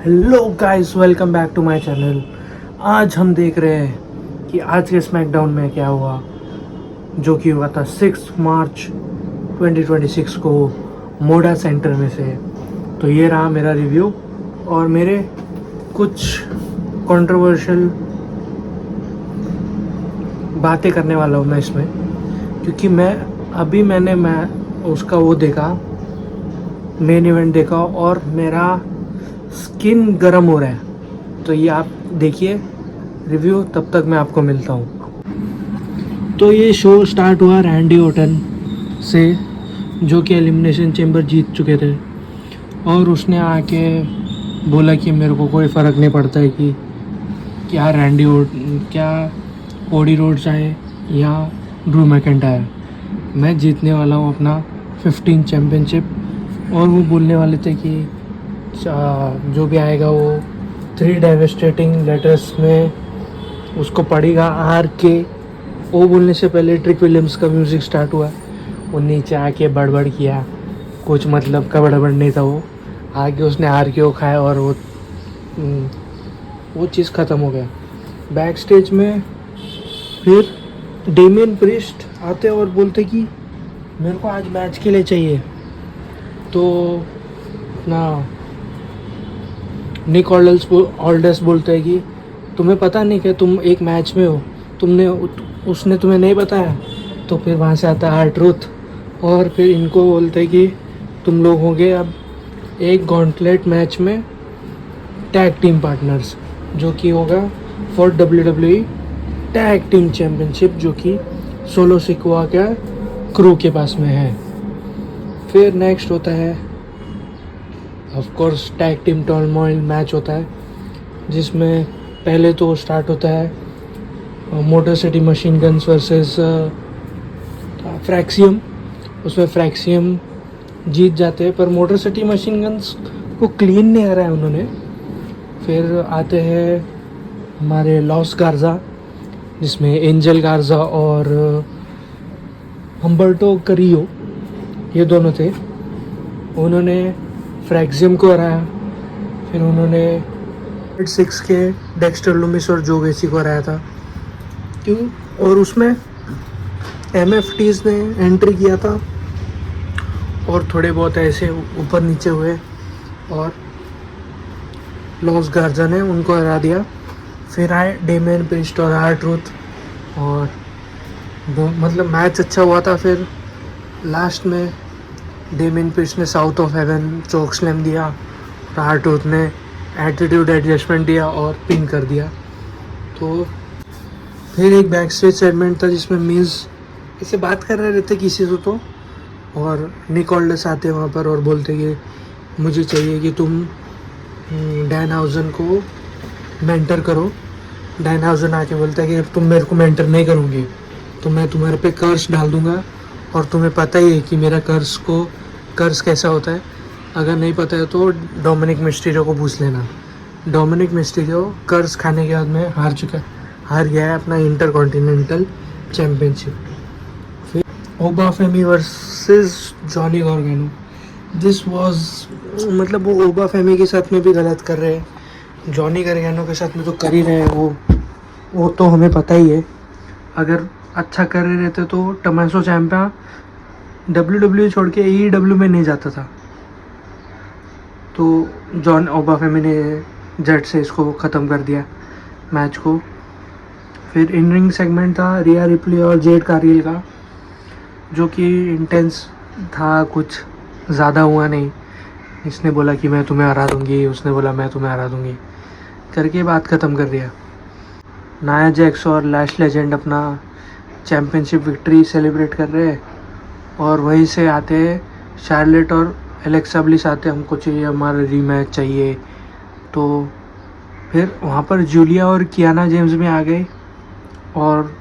Hello guys, welcome back to my channel. आज हम देख रहे हैं कि आज के स्मैकडाउन में क्या हुआ, जो कि हुआ था 6 मार्च 2026 को मोडा सेंटर में से। तो ये रहा मेरा रिव्यू और मेरे कुछ कंट्रोवर्शियल बातें करने वाला हूँ मैं इसमें, क्योंकि मैंने उसका वो देखा, मेन इवेंट देखा और मेरा स्किन गर्म हो रहा है। तो ये आप देखिए रिव्यू, तब तक मैं आपको मिलता हूँ। तो ये शो स्टार्ट हुआ रैंडी ओटन से, जो कि एलिमिनेशन चैम्बर जीत चुके थे, और उसने आके बोला कि मेरे को कोई फ़र्क नहीं पड़ता है कि क्या कोडी रोड्स आए या ड्रू मैकेंटायर, मैं जीतने वाला हूँ अपना 15 चैम्पियनशिप। और वो बोलने वाले थे कि जो भी आएगा वो 3 डेवेस्टेटिंग लेटर्स में उसको पड़ेगा RK। वो बोलने से पहले ट्रिक विलियम्स का म्यूज़िक स्टार्ट हुआ, वो नीचे आके बड़बड़ किया, कुछ मतलब का बड़बड़ नहीं था, वो आगे उसने RKO खाया और वो चीज़ ख़त्म हो गया। बैक स्टेज में फिर डेमियन प्रिस्ट आते और बोलते कि मेरे को आज मैच के लिए चाहिए। तो ना निक ऑल्डर्स बोलते हैं कि तुम्हें पता नहीं कि तुम एक मैच में हो, उसने तुम्हें नहीं बताया। तो फिर वहाँ से आता है R-Truth और फिर इनको बोलते हैं कि तुम लोग होंगे अब एक गॉन्टलेट मैच में टैग टीम पार्टनर्स, जो कि होगा for WWE tag team championship, जो कि सोलो सिकवा का क्रू के पास में है। फिर नेक्स्ट होता है of course tag team turmoil match होता है, जिसमें पहले तो स्टार्ट होता है Motor City Machine Guns versus Fraxiom. उसमें फ्रैक्सियम जीत जाते हैं, पर मोटर सिटी मशीन गन्स को क्लीन नहीं आ रहा है उन्होंने। फिर आते हैं हमारे लॉस गार्जा, जिसमें एंजल गार्जा और हम्बर्टो करियो, ये दोनों थे। उन्होंने फ्रैक्सियम को हराया। फिर उन्होंने 6 के डेक्स्टर लूमिस और जो गेसी को हराया था। क्यों? और उसमें MFTs ने एंट्री किया था और थोड़े बहुत ऐसे ऊपर नीचे हुए और लॉस गार्जा ने उनको हरा दिया। फिर आए डेमियन प्रिस्ट और R-Truth और मतलब मैच अच्छा हुआ था। फिर लास्ट में डेमियन प्रिस्ट ने South of Heaven choke slam दिया और R-Truth ने एटीट्यूड एडजस्टमेंट दिया और पिन कर दिया। तो फिर एक बैक स्टेज सेगमेंट था जिसमें मीज़ इससे बात कर रहे रहते किसी से, तो और निक ऑल्डर्स आते वहाँ पर और बोलते कि मुझे चाहिए कि तुम डैनहाउज़न को मेंटर करो। डैनहाउज़न आके बोलता है कि तुम मेरे को मेंटर नहीं करोगे तो मैं तुम्हारे पे कर्स डाल दूँगा, और तुम्हें पता ही है कि मेरा कर्स कैसा होता है। अगर नहीं पता है तो डोमिनिक मिस्टीरियो को पूछ लेना। डोमिनिक मिस्टीरियो कर्स खाने के बाद में हार गया है अपना इंटरकॉन्टिनेंटल चैम्पियनशिप। फिर ओबाफेमी वर्सेस जॉनी गॉर्गानो। दिस वाज मतलब वो ओबाफेमी के साथ में भी गलत कर रहे हैं, जॉनी गॉर्गानो के साथ में तो कर ही रहे हैं। वो तो हमें पता ही है। अगर अच्छा कर रहे रहते तो टमासो चैम्पिया WWE छोड़ के AEW में नहीं जाता था। तो जॉन ओबाफेमी ने जेट से इसको ख़त्म कर दिया मैच को। फिर इन रिंग सेगमेंट था रिया रिप्ले और जेड कारगिल का, जो कि इंटेंस था, कुछ ज़्यादा हुआ नहीं। इसने बोला कि मैं तुम्हें हरा दूँगी, उसने बोला मैं तुम्हें हरा दूँगी, करके बात ख़त्म कर दिया। नाया जैक्स और लैश लेजेंड अपना चैम्पियनशिप विक्ट्री सेलिब्रेट कर रहे हैं, और वहीं से आते हैं शार्लेट और एलेक्सा ब्लिस आते, हमको चाहिए, हमारा रीमैच चाहिए। तो फिर वहाँ पर जूलिया और कियाना जेम्स भी आ गए, और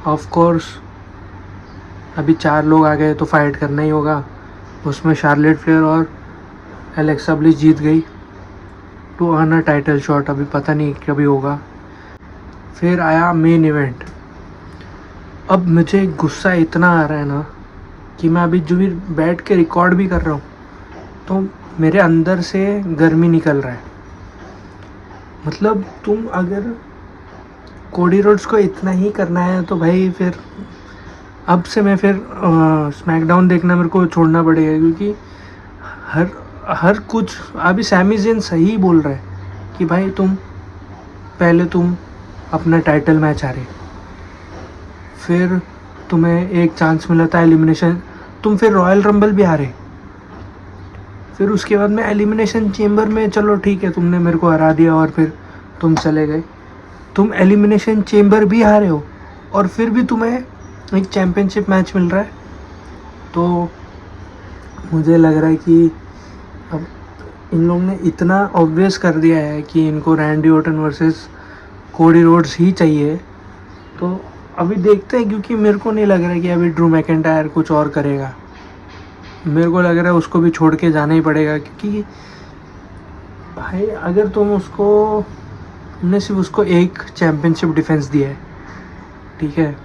ऑफ कोर्स अभी 4 लोग आ गए तो फाइट करना ही होगा। उसमें शार्लेट फ्लेयर और एलेक्सा ब्लिस जीत गई to earn a title shot, अभी पता नहीं कभी होगा। फिर आया मेन इवेंट। अब मुझे गुस्सा इतना आ रहा है ना कि मैं अभी जो भी बैठ के रिकॉर्ड भी कर रहा हूँ, तो मेरे अंदर से गर्मी निकल रहा है। मतलब तुम अगर कोडी रोड्स को इतना ही करना है तो भाई फिर अब से मैं फिर स्मैकडाउन देखना मेरे को छोड़ना पड़ेगा, क्योंकि हर हर कुछ अभी सैमी ज़ेन सही बोल रहा है कि भाई पहले तुम अपना टाइटल मैच हारे, फिर तुम्हें एक चांस मिला था एलिमिनेशन, तुम फिर रॉयल रंबल भी हारे, फिर उसके बाद में एलिमिनेशन चेम्बर में चलो ठीक है तुमने मेरे को हरा दिया और फिर तुम चले गए, तुम एलिमिनेशन चेम्बर भी हारे हो और फिर भी तुम्हें एक चैम्पियनशिप मैच मिल रहा है। तो मुझे लग रहा है कि अब इन लोगों ने इतना ऑब्वियस कर दिया है कि इनको Randy Orton versus Cody Rhodes ही चाहिए। तो अभी देखते हैं, क्योंकि मेरे को नहीं लग रहा है कि अभी ड्रू मैकिंटायर कुछ और करेगा। मेरे को लग रहा है उसको भी छोड़ के जाना ही पड़ेगा, क्योंकि भाई अगर तुमने सिर्फ उसको एक चैम्पियनशिप डिफेंस दिया है, ठीक है,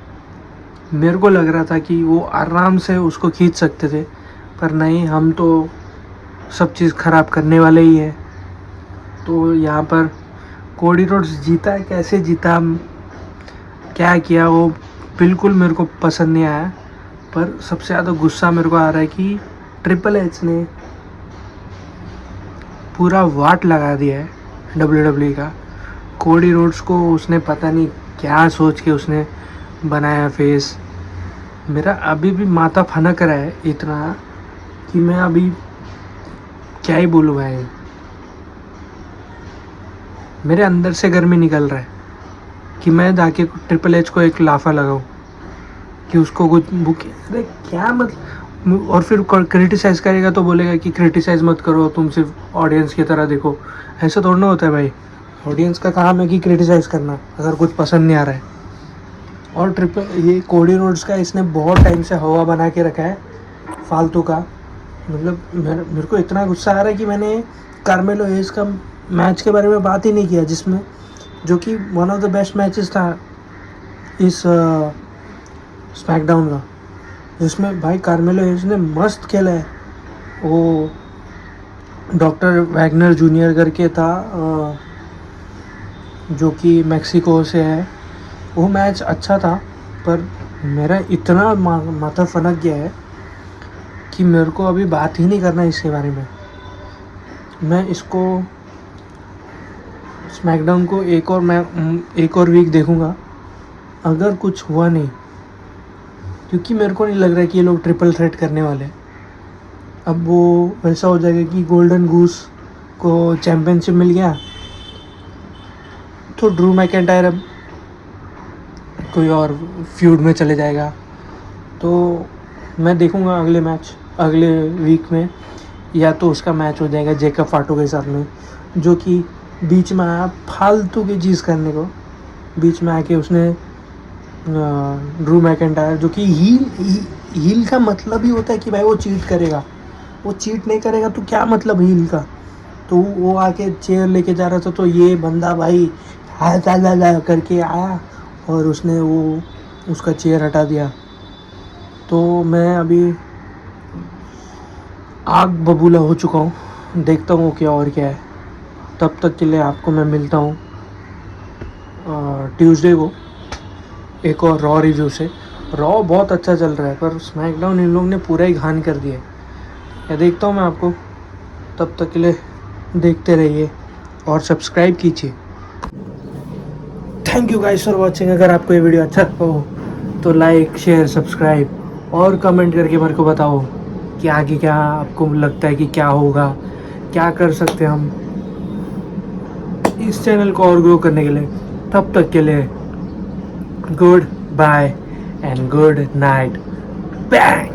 मेरे को लग रहा था कि वो आराम से उसको खींच सकते थे, पर नहीं, हम तो सब चीज़ ख़राब करने वाले ही हैं। तो यहाँ पर कोडी रोड्स जीता है, कैसे जीता, क्या किया, वो बिल्कुल मेरे को पसंद नहीं आया। पर सबसे ज़्यादा गुस्सा मेरे को आ रहा है कि ट्रिपल एच ने पूरा वाट लगा दिया है WWE का। कोडी रोड्स को उसने पता नहीं क्या सोच के उसने बनाया फेस। मेरा अभी भी माथा फनक रहा है इतना कि मैं अभी क्या ही बोलूँ भाई। मेरे अंदर से गर्मी निकल रहा है कि मैं जाके ट्रिपल एच को एक लाफा लगाऊं कि उसको कुछ बुक, अरे क्या मतलब। और फिर क्रिटिसाइज़ करेगा तो बोलेगा कि क्रिटिसाइज़ मत करो, तुम सिर्फ ऑडियंस की तरह देखो। ऐसा थोड़ा ना होता है भाई, ऑडियंस का काम है कि क्रिटिसाइज़ करना अगर कुछ पसंद नहीं आ रहा है। और ये कोडी रोड्स का इसने बहुत टाइम से हवा बना के रखा है फालतू का। मतलब मेरे को इतना गुस्सा आ रहा है कि मैंने कार्मेलो हेज का मैच के बारे में बात ही नहीं किया, जिसमें जो कि one of the best matches था इस स्मैकडाउन का, जिसमें भाई कार्मेलो हेज ने मस्त खेला है। वो डॉक्टर वैगनर जूनियर करके था, जो कि मैक्सिको से है। वो मैच अच्छा था, पर मेरा इतना माथा फनक गया है कि मेरे को अभी बात ही नहीं करना इसके बारे में। मैं इसको स्मैकडाउन को एक और वीक देखूंगा अगर कुछ हुआ नहीं, क्योंकि मेरे को नहीं लग रहा है कि ये लोग ट्रिपल थ्रेट करने वाले। अब वो वैसा हो जाएगा कि गोल्डन गूस को चैम्पियनशिप मिल गया तो ड्रू मैकिंटायर अब कोई और फ्यूड में चले जाएगा। तो मैं देखूंगा अगले वीक में, या तो उसका मैच हो जाएगा जेकब फाटो के साथ में, जो कि बीच में आया फालतू की चीज़ करने को। बीच में आके उसने ड्रू मैकिंटायर, जो कि हील का मतलब ही होता है कि भाई वो चीट करेगा, वो चीट नहीं करेगा तो क्या मतलब हील का। तो वो आके चेयर लेके जा रहा था, तो ये बंदा भाई करके आया और उसने उसका चेयर हटा दिया। तो मैं अभी आग बबूला हो चुका हूँ, देखता हूँ क्या और क्या है। तब तक के लिए आपको मैं मिलता हूँ ट्यूसडे को एक और रॉ रिव्यू से। रॉ बहुत अच्छा चल रहा है, पर स्मैकडाउन इन लोग ने पूरा ही घान कर दिया है। या देखता हूँ मैं आपको, तब तक के लिए देखते रहिए और सब्सक्राइब कीजिए। Thank you guys for watching. अगर आपको ये वीडियो अच्छा हो तो लाइक, शेयर, सब्सक्राइब और कमेंट करके मेरे को बताओ कि आगे क्या आपको लगता है कि क्या होगा, क्या कर सकते हैं हम इस चैनल को और ग्रो करने के लिए। तब तक के लिए good bye and good night. Bang.